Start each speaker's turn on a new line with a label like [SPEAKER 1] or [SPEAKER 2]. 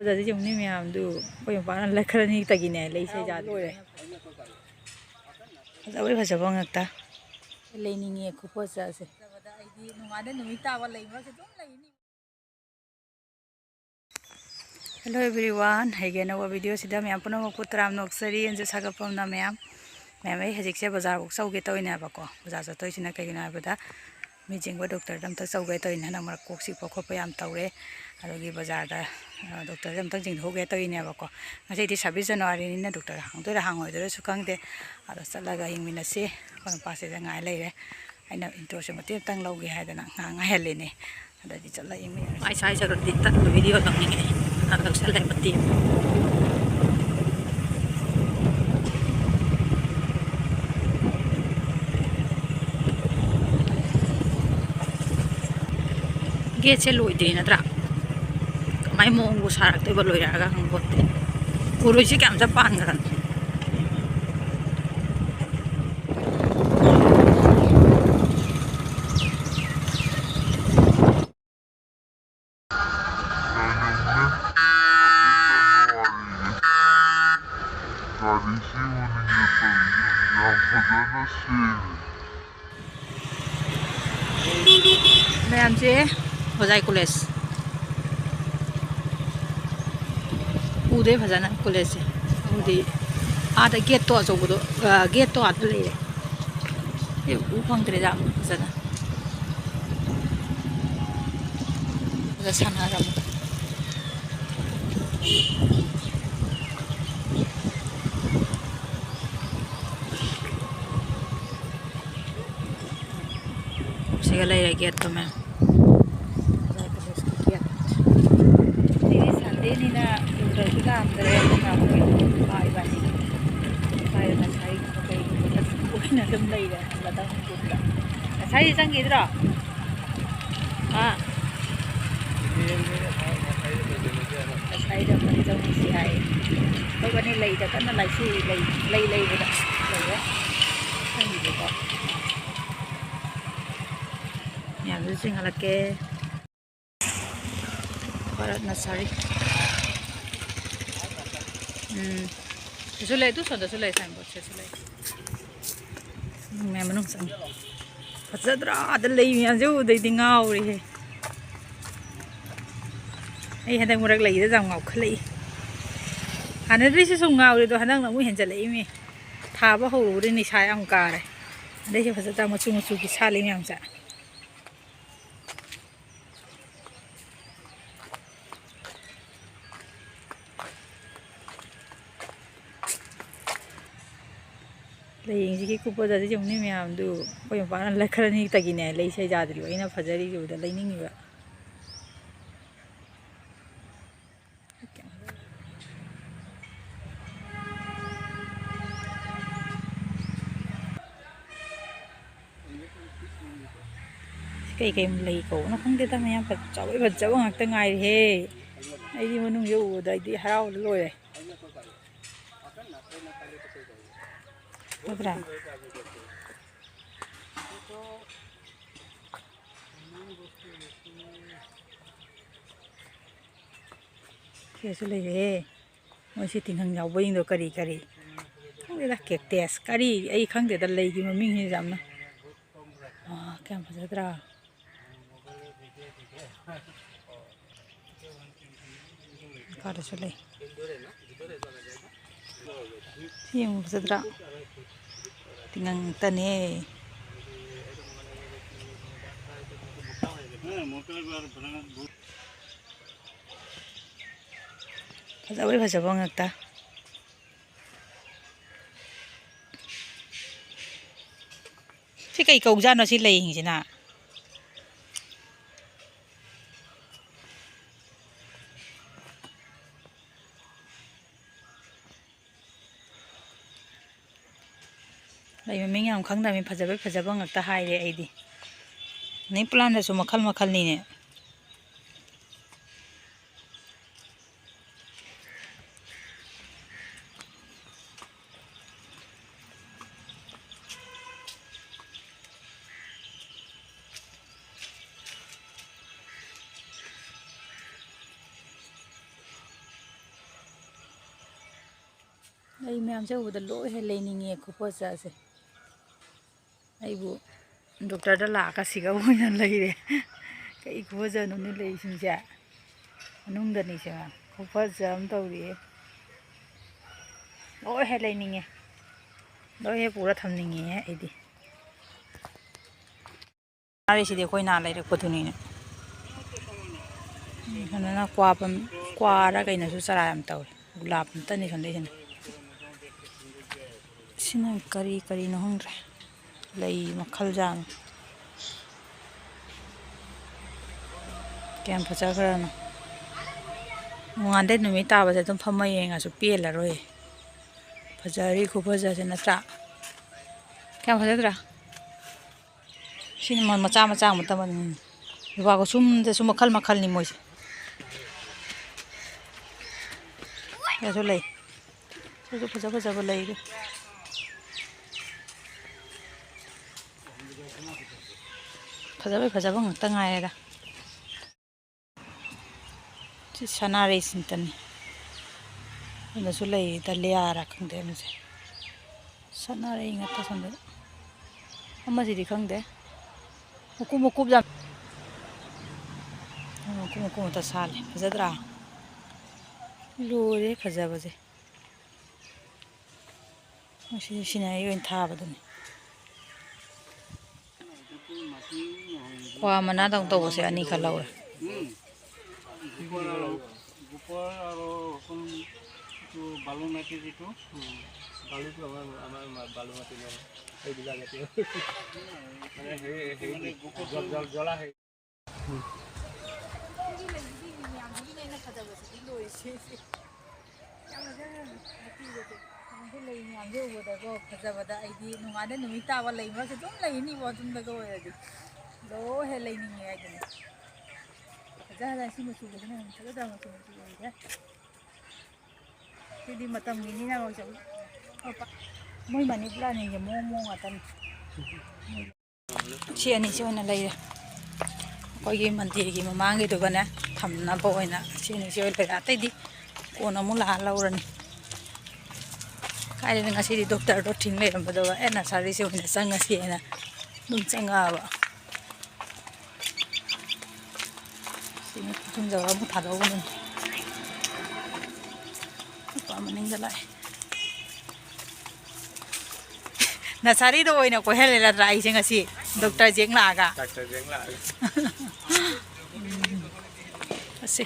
[SPEAKER 1] ꯐꯖꯗꯤ ꯌꯦꯡꯅꯤ ꯃꯌꯥꯝꯗꯨ ꯑꯩꯈꯣꯏ ꯃꯄꯥꯅ ꯂꯩꯈꯔꯅꯤ ꯇꯒꯤꯅꯦ ꯂꯩꯁꯦ ꯌꯥꯗꯣꯏꯔꯦ ꯐꯖꯕꯩ ꯐꯖꯕ ꯉꯥꯛꯇ ꯂꯩꯅꯤꯡꯉꯦ ꯈꯨꯐꯖꯁꯦ ꯑꯩꯗꯤ ꯅꯣꯡꯉꯥꯟꯗꯩ ꯅꯨꯃꯤꯠ ꯇꯥꯕ ꯂꯩꯕꯁꯦ ꯑꯗꯨꯝ ꯂꯩꯅꯤ हेलो एवरीवन है नव वीडियो सिदा मैं पुनमक तराम नोक्सरी एंजु सागपमना मैम मैम हजिसे बाजार चौगे तौनेबको बाजार चतोइसिना कईगिनो हाबदा मिजिंग डॉक्टर अमत चौगे तौने नमर कोक सिप खोप याम तौरे अदुगी बाजार डॉक्टर अमत जिंगहोगे तौनेबको ngasi 26 जनवरी नि डॉक्टर हांगदोरा हांगोइदोरासु खंगदे अदो चलगा हिंगमिनसे कोन पासे नगाय लेरे आइना इंट्रोसे मते तंग लौगे हायदना ngangahelene adadi challa हिंगमि ai sai जरो दिता वीडियो तौनिगे अदो चलै मते गेट से लोइदे नत्रा कमाय मोंगो सारक्तोइबा लोइरागा हंगबोते उरोइसे क्यामसा पानगरन मैम से होजाई कॉलेज उदे फजना कॉलेज से उदी आदा गेट तो अचौबदो गेट तो आदा लेरे ये उ फंगद्रे जा फजना फजा सानाराम सिगा लेरे गेट तो मैम संडेनिना डॉक्टर कामदरे बाई बानी बाई नसाई कई कोइना दम लेरे लदम गुड्डा नसाई संगीद्रा हां नसाई दम जंग सी आए तो बनी लेदा कना लाइसी लेबदा लेरे संगीदो याम सिंगलके भारत नर्सरी सुले तू सदा सुले साइन बोर्ड से सुले मैं मनु संग फजद्रा अद लई मिया जो दई दिंगाउरी हे आई हदंग मुरक लई दे जांगाउ खलई हानद्रि से सुंगाउरी दो हदंग नमु हेंजलई मी थाबा होरुरी निसा याम कारे दे से फजद्रा मचु मचु की साली म्याम सा लेंजिकी कुपदा जोंनि म्यामदु कोइ मपाना लखरनी तगिने लेसे जाद्रि ओइना फजरी जुदा लेनिंगिबा कई कई लई को न खंगदे त म्याम फजाबै फजाबा ngakta ngai he आइदि मनुंग जो उदा आइदि हराव लोरे बब्रा केसु लेरे मोसी तिंहंग यावबइंग दो करी करी खंगदेदा केक्टेस करी आई खंगदेदा लेगी ममिंग हे जामना क्या फजद्रा काटसु ले ये फजद्रा तिंहंग तने फजाबै फजाबा ngakta si kai kau jano si lei hingsina lei maming yam khangdami fajabai fajaba ngakta haire aidi nei plan da su makhal makhal ni ne lei mem se uda lo he leininge khupasa se aibu doctor da la ka siga oina leire kai khupasa no ni lei sin ja anung da ni se khupasa am tawri lo he leininge lo he pura thamninge aidi ari si de koi na leire ko thuni ne hanana kwa ra kai na su sara am taw gulab ta ni khan de sina kari no hongre lei makhal jang kem phacha khara no ngande numi ta ba se tum phama yenga su pe la roi phajari khu phaja se na tra kem phaja tra sina man macha macha mata man ba ko sum de sum makhal ni moi ya so lei so phaja ba lei phajaba ngakta ngai ra chi sanare sintani na su lei ta liara khangde na se sanare ngata sande amma ji di khangde mukum jam mukum ta sale phajadra lore phajaba je sina yoin tha ba dun kwa mana dong to se ani khalaw
[SPEAKER 2] গোপৰ আৰু কোন তো বালু মাটি যেটো বালুটো আমাৰ বালু মাটি ন এই বিলাকতে মানে সেই গোপৰ জলা হে
[SPEAKER 1] lo he leininge aidini jaha si mu chu ne chaga da mu chu ya ti matam ni na mo chagu moi mani plan ni ge mo ngatan si ani si ona leire ko gi mandir gi mamang gi to gana thamna bo oina si ni si leira tai di kona mu la laurani kai ni ngasi di doctor do thing le ram do ena sari si ona sanga si ena dum changa ba tum jawa mu thado gun pa maning da lai na sari do oina ko hele la rai jeng asi doctor jeng la ga
[SPEAKER 2] doctor jeng la
[SPEAKER 1] asi